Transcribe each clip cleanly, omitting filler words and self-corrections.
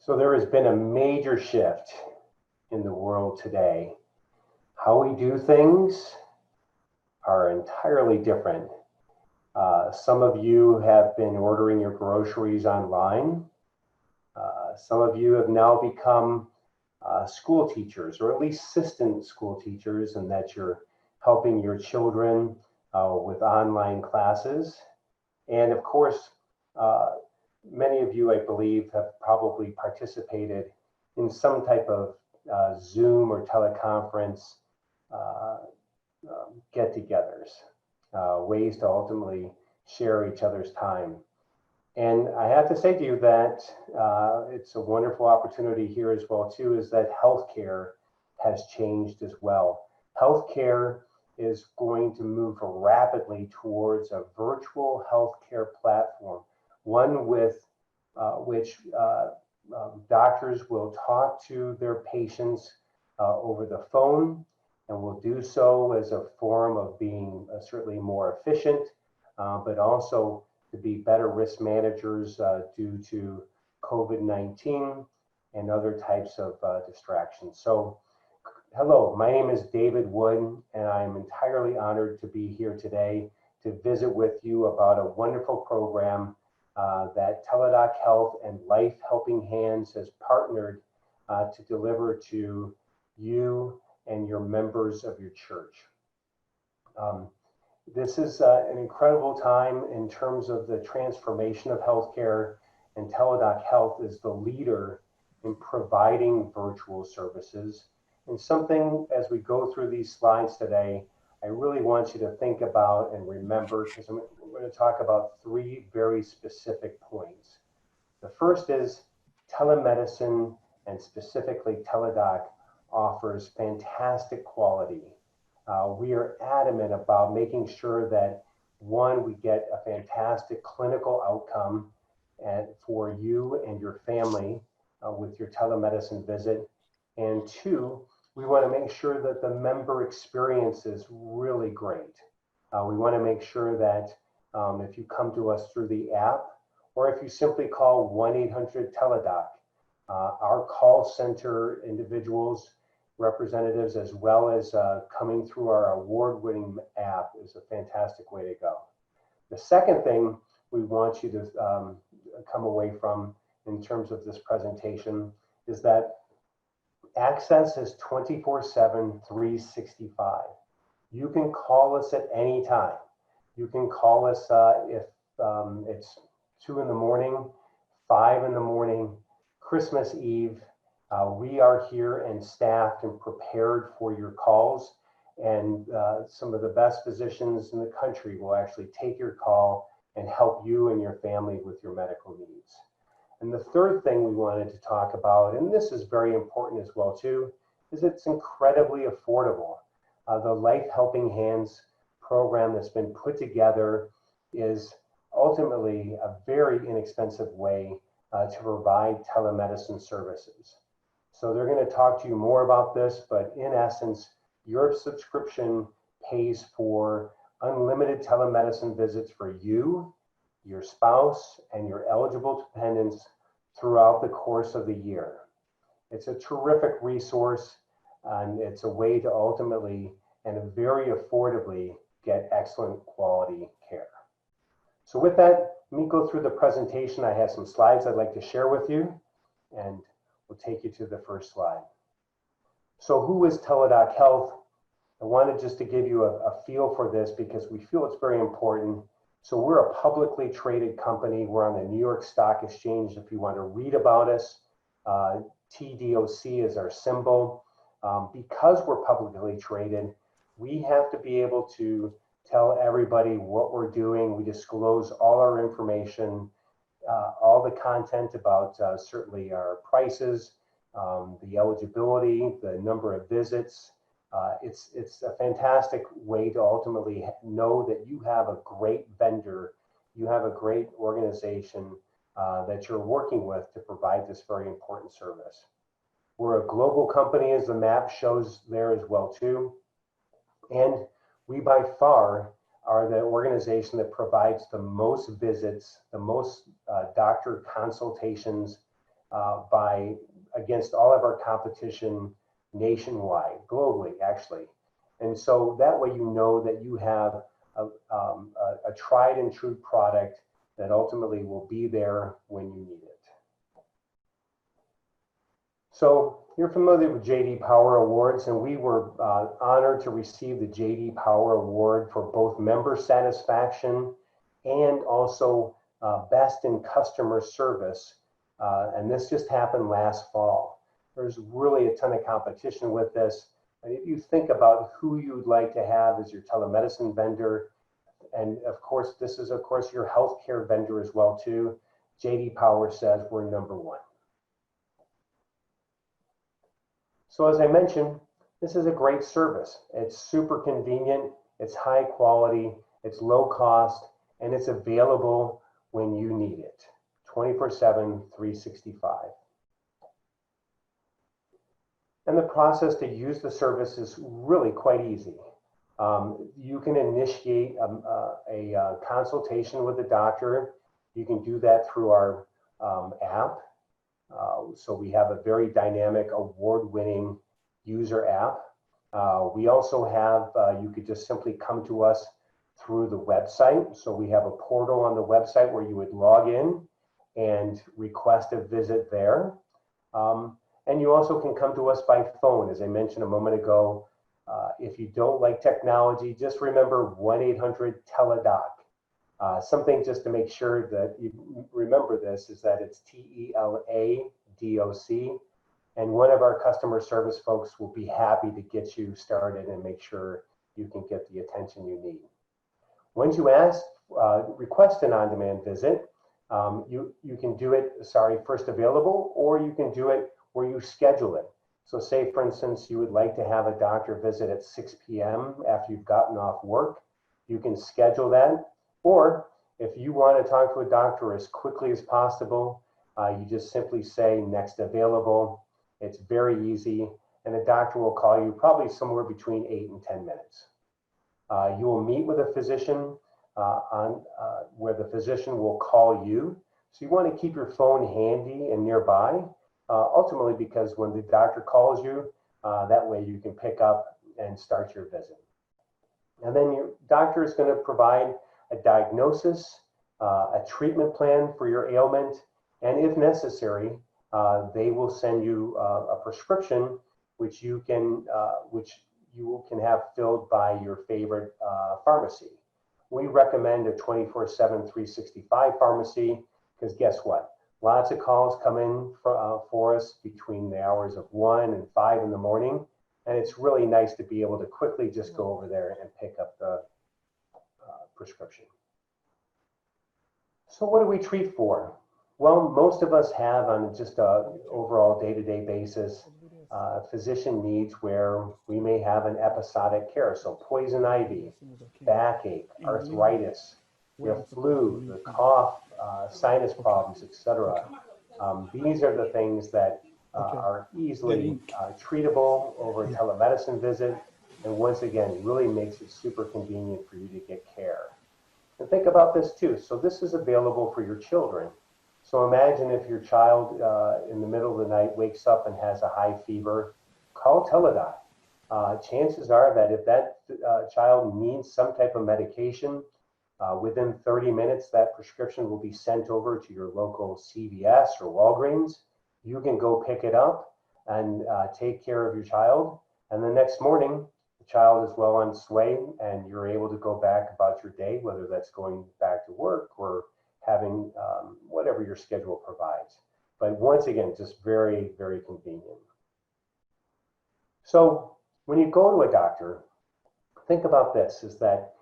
So there has been a major shift in the world today. How we do things are entirely different. Some of you have been ordering your groceries online. Some of you have now become school teachers, or at least assistant school teachers, and that you're helping your children with online classes. And of course, many of you, I believe, have probably participated in some type of Zoom or teleconference get-togethers, ways to ultimately share each other's time. And I have to say to you that it's a wonderful opportunity here as well too, is that healthcare has changed as well. Healthcare is going to move rapidly towards a virtual healthcare platform, one with which doctors will talk to their patients over the phone, and will do so as a form of being certainly more efficient, but also to be better risk managers due to COVID-19 and other types of distractions. So, hello, my name is David Wood, and I'm entirely honored to be here today to visit with you about a wonderful program that TelaDoc Health and Life Helping Hands has partnered to deliver to you and your members of your church. This is an incredible time in terms of the transformation of healthcare, and TelaDoc Health is the leader in providing virtual services. And something, as we go through these slides today, I really want you to think about and remember, because we're going to talk about three very specific points. The first is telemedicine, and specifically TelaDoc offers fantastic quality. We are adamant about making sure that, one, we get a fantastic clinical outcome for you and your family with your telemedicine visit. And two, we want to make sure that the member experience is really great. We want to make sure that if you come to us through the app, or if you simply call 1-800-TelaDoc, our call center individuals, representatives, as well as coming through our award-winning app, is a fantastic way to go. The second thing we want you to come away from in terms of this presentation is that access is 24/7, 365. You can call us at any time. You can call us if it's 2 in the morning, 5 in the morning, Christmas Eve. We are here and staffed and prepared for your calls, and some of the best physicians in the country will actually take your call and help you and your family with your medical needs. And the third thing we wanted to talk about, and this is very important as well too, is it's incredibly affordable. The Life Helping Hands program that's been put together is ultimately a very inexpensive way to provide telemedicine services. So they're going to talk to you more about this, but in essence, your subscription pays for unlimited telemedicine visits for you, your spouse, and your eligible dependents throughout the course of the year. It's a terrific resource, and it's a way to ultimately and very affordably get excellent quality care. So with that, let me go through the presentation. I have some slides I'd like to share with you, and we'll take you to the first slide. So who is TelaDoc Health? I wanted just to give you a feel for this because we feel it's very important. So we're a publicly traded company. We're on the New York Stock Exchange. If you want to read about us, TDOC is our symbol. Because we're publicly traded, we have to be able to tell everybody what we're doing. We disclose all our information, all the content about certainly our prices, the eligibility, the number of visits. It's a fantastic way to ultimately know that you have a great vendor, you have a great organization that you're working with to provide this very important service. We're a global company, as the map shows there as well too. And we by far are the organization that provides the most visits, the most doctor consultations, against all of our competition nationwide, globally, actually. And so that way you know that you have a tried and true product that ultimately will be there when you need it. So you're familiar with J.D. Power Awards, and we were honored to receive the J.D. Power Award for both member satisfaction and also best in customer service. And this just happened last fall. There's really a ton of competition with this. And if you think about who you'd like to have as your telemedicine vendor, and of course, this is of course your healthcare vendor as well too, J.D. Power says we're #1. So as I mentioned, this is a great service. It's super convenient, it's high quality, it's low cost, and it's available when you need it, 24/7, 365. And the process to use the service is really quite easy. You can initiate a consultation with the doctor. You can do that through our app. So we have a very dynamic, award-winning user app. We also have, you could just simply come to us through the website. So we have a portal on the website where you would log in and request a visit there. And you also can come to us by phone, as I mentioned a moment ago. If you don't like technology, just remember 1-800-TelaDoc. Something just to make sure that you remember this is that it's TelaDoc, and one of our customer service folks will be happy to get you started and make sure you can get the attention you need. Once you request an on-demand visit, you can do it, first available, or you can do it where you schedule it. So say, for instance, you would like to have a doctor visit at 6 p.m. after you've gotten off work. You can schedule that. Or if you want to talk to a doctor as quickly as possible, you just simply say next available. It's very easy. And the doctor will call you probably somewhere between 8 and 10 minutes. You will meet with a physician where the physician will call you. So you want to keep your phone handy and nearby. Ultimately, because when the doctor calls you, that way you can pick up and start your visit. And then your doctor is going to provide a diagnosis, a treatment plan for your ailment, and if necessary, they will send you a prescription which you can have filled by your favorite pharmacy. We recommend a 24/7, 365 pharmacy because guess what? Lots of calls come in for us between the hours of 1 and 5 in the morning, and it's really nice to be able to quickly just go over there and pick up the prescription. So what do we treat for? Well, most of us have on just an overall day-to-day basis physician needs where we may have an episodic care, so poison ivy, backache, arthritis, the flu, the cough, sinus problems, etc. These are the things that are easily treatable over a telemedicine visit, and once again, really makes it super convenient for you to get care. And think about this too. So this is available for your children. So imagine if your child in the middle of the night wakes up and has a high fever, call TelaDoc. Chances are that if that child needs some type of medication, within 30 minutes, that prescription will be sent over to your local CVS or Walgreens. You can go pick it up and take care of your child. And the next morning, the child is well on its way and you're able to go back about your day, whether that's going back to work or having whatever your schedule provides. But once again, just very, very convenient. So when you go to a doctor, think about this, is that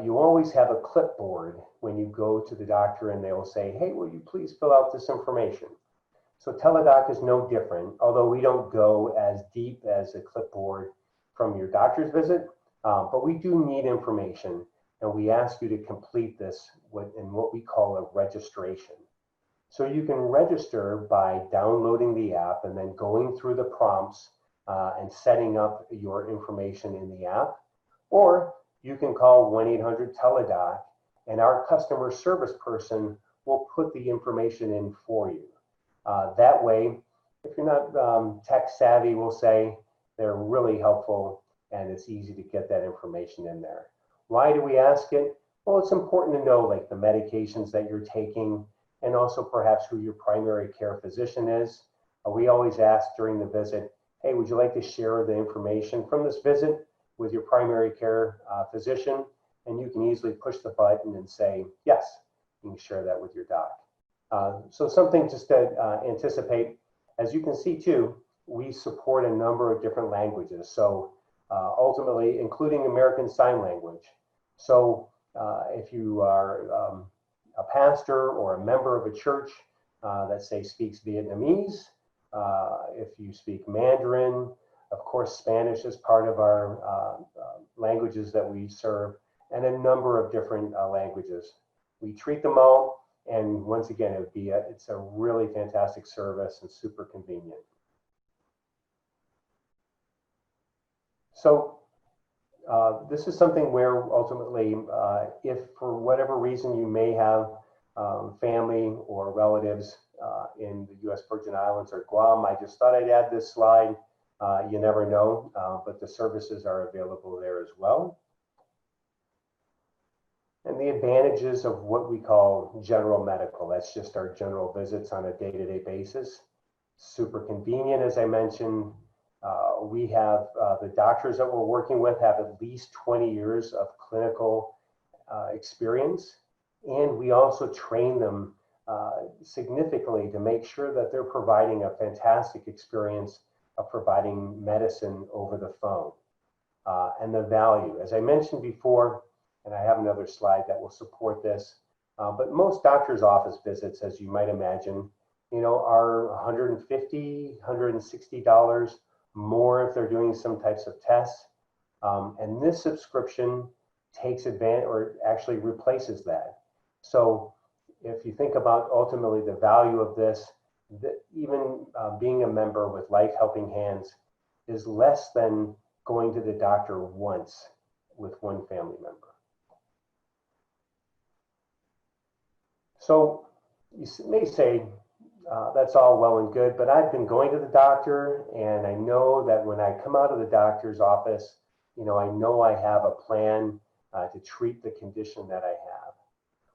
you always have a clipboard when you go to the doctor and they'll say, hey, will you please fill out this information? So TelaDoc is no different, although we don't go as deep as a clipboard from your doctor's visit, but we do need information, and we ask you to complete this in what we call a registration. So you can register by downloading the app and then going through the prompts and setting up your information in the app, or you can call 1-800-TelaDoc and our customer service person will put the information in for you. That way, if you're not tech savvy, we'll say, they're really helpful and it's easy to get that information in there. Why do we ask it? Well, it's important to know like the medications that you're taking and also perhaps who your primary care physician is. We always ask during the visit, hey, would you like to share the information from this visit with your primary care physician? And you can easily push the button and say, yes, you can share that with your doc. So something just to anticipate, as you can see too, we support a number of different languages. So ultimately, including American Sign Language. So if you are a pastor or a member of a church that say speaks Vietnamese, if you speak Mandarin, of course, Spanish is part of our languages that we serve, and a number of different languages. We treat them all, and once again, it's a really fantastic service and super convenient. So this is something where ultimately, if for whatever reason you may have family or relatives in the US Virgin Islands or Guam, I just thought I'd add this slide. You never know, but the services are available there as well. And the advantages of what we call general medical, that's just our general visits on a day-to-day basis. Super convenient, as I mentioned. We have the doctors that we're working with have at least 20 years of clinical experience. And we also train them significantly to make sure that they're providing a fantastic experience of providing medicine over the phone. And the value, as I mentioned before, and I have another slide that will support this, but most doctor's office visits, as you might imagine, are $150, $160 more if they're doing some types of tests. And this subscription takes advantage or actually replaces that. So if you think about ultimately the value of this, even being a member with Life Helping Hands is less than going to the doctor once with one family member. So you may say, that's all well and good, but I've been going to the doctor and I know that when I come out of the doctor's office, I know I have a plan to treat the condition that I have.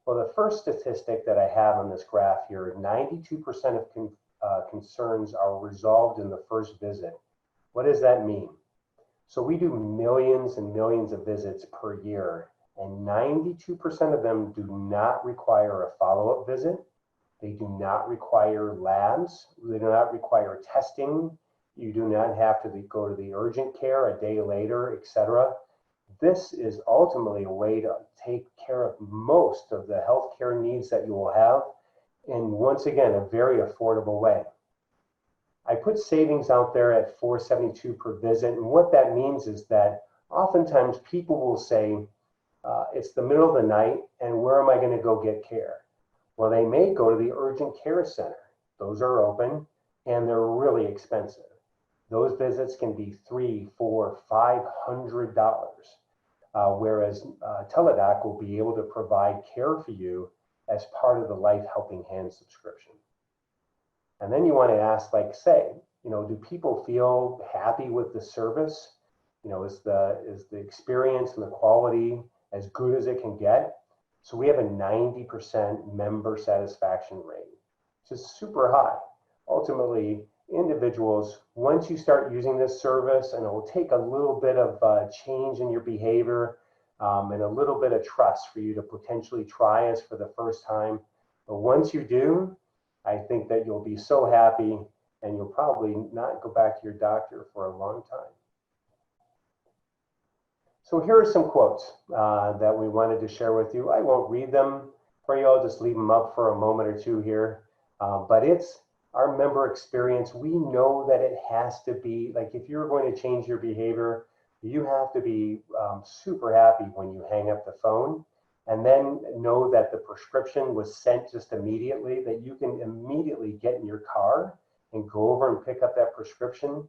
Well, the first statistic that I have on this graph here, 92% of concerns are resolved in the first visit. What does that mean? So we do millions and millions of visits per year, and 92% of them do not require a follow-up visit. They do not require labs. They do not require testing. You do not have to go to the urgent care a day later, etc. This is ultimately a way to take care of most of the healthcare needs that you will have in, once again, a very affordable way. I put savings out there at $472 per visit, and what that means is that oftentimes people will say, it's the middle of the night, and where am I going to go get care? Well, they may go to the urgent care center. Those are open, and they're really expensive. Those visits can be $300, $400, $500, whereas TelaDoc will be able to provide care for you as part of the Life Helping Hands subscription. And then you want to ask, like, say, do people feel happy with the service? Is the experience and the quality as good as it can get? So we have a 90% member satisfaction rate, which is super high. Ultimately, individuals, once you start using this service, and it will take a little bit of change in your behavior and a little bit of trust for you to potentially try us for the first time. But once you do, I think that you'll be so happy and you'll probably not go back to your doctor for a long time. So here are some quotes that we wanted to share with you. I won't read them for you. I'll just leave them up for a moment or two here. But it's our member experience. We know that it has to be, like, if you're going to change your behavior, you have to be super happy when you hang up the phone, and then know that the prescription was sent just immediately, that you can immediately get in your car and go over and pick up that prescription.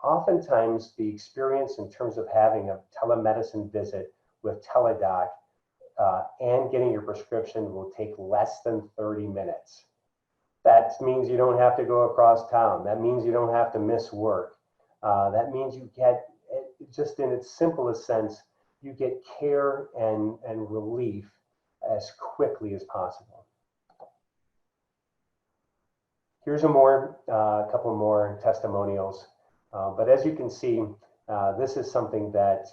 Oftentimes, the experience in terms of having a telemedicine visit with TelaDoc and getting your prescription will take less than 30 minutes. That means you don't have to go across town. That means you don't have to miss work. That means you get, just in its simplest sense, you get care and relief as quickly as possible. Here's a couple more testimonials. But as you can see, this is something that,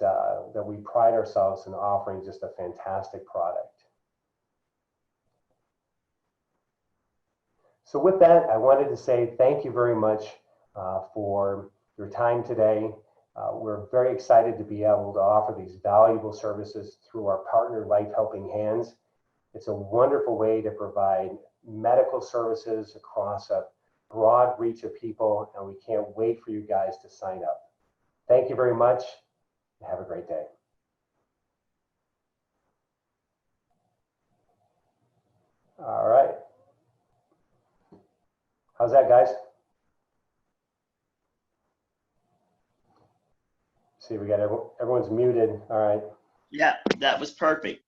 that we pride ourselves in offering, just a fantastic product. So with that, I wanted to say thank you very much for your time today. We're very excited to be able to offer these valuable services through our partner, Life Helping Hands. It's a wonderful way to provide medical services across a broad reach of people, and we can't wait for you guys to sign up. Thank you very much, and have a great day. All right. How's that, guys? See, we got everyone's muted. All right. Yeah, that was perfect.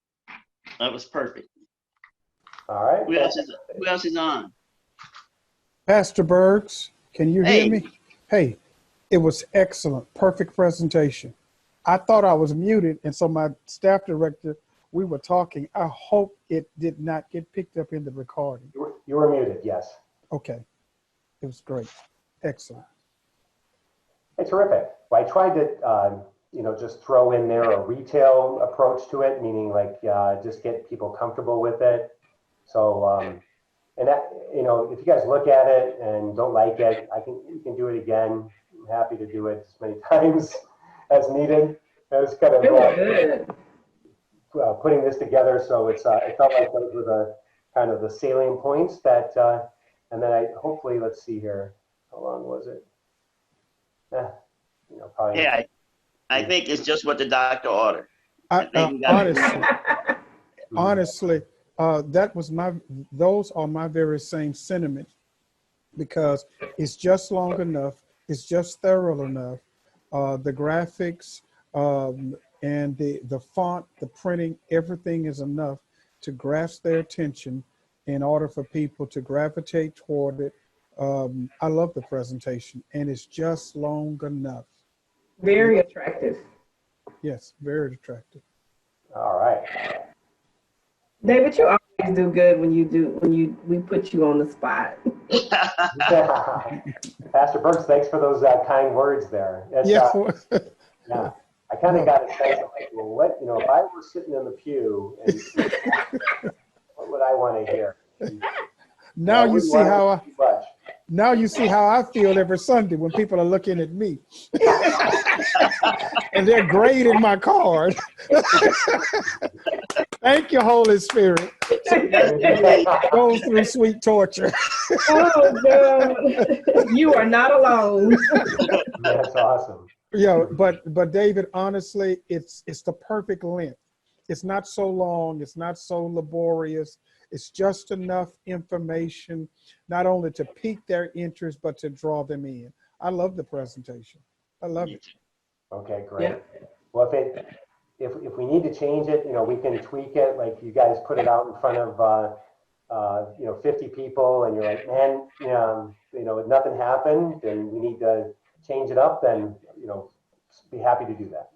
That was perfect. All right. Who else is on? Pastor Bergs, can you Hey. hear me? Hey, it was excellent. Perfect presentation. I thought I was muted, and so my staff director, we were talking. I hope it did not get picked up in the recording. You were muted, yes. Okay. It was great. Excellent. Hey, terrific. Well, I tried to, just throw in there a retail approach to it, meaning like just get people comfortable with it. So, and that, if you guys look at it and don't like it, we can do it again. I'm happy to do it as many times as needed. I was kind of putting this together, so it felt like those were the kind of the salient points that, and then hopefully, let's see here, how long was it? Probably. Yeah, I think it's just what the doctor ordered. Honestly, those are my very same sentiments, because it's just long enough, it's just thorough enough. The graphics and the font, the printing, everything is enough to grasp their attention in order for people to gravitate toward it. I love the presentation, and it's just long enough. Very attractive. Yes, very attractive. All right. David, you always do good when we put you on the spot. Pastor Brooks, thanks for those kind words there. Yeah. Yeah. I kind of got a sense of like, well, what, if I were sitting in the pew, and what would I want to hear? Now you see how now you see how I feel every Sunday when people are looking at me and they're grading my card. Thank you, Holy Spirit. Goes through sweet torture. Oh, God. You are not alone. That's awesome. Yeah, but David, honestly, it's the perfect length. It's not so long. It's not so laborious. It's just enough information, not only to pique their interest, but to draw them in. I love the presentation. I love it. Okay, great. Yeah. Well, if we need to change it, we can tweak it. Like you guys put it out in front of 50 people, and you're like, man, nothing happened, and we need to change it up. Then be happy to do that.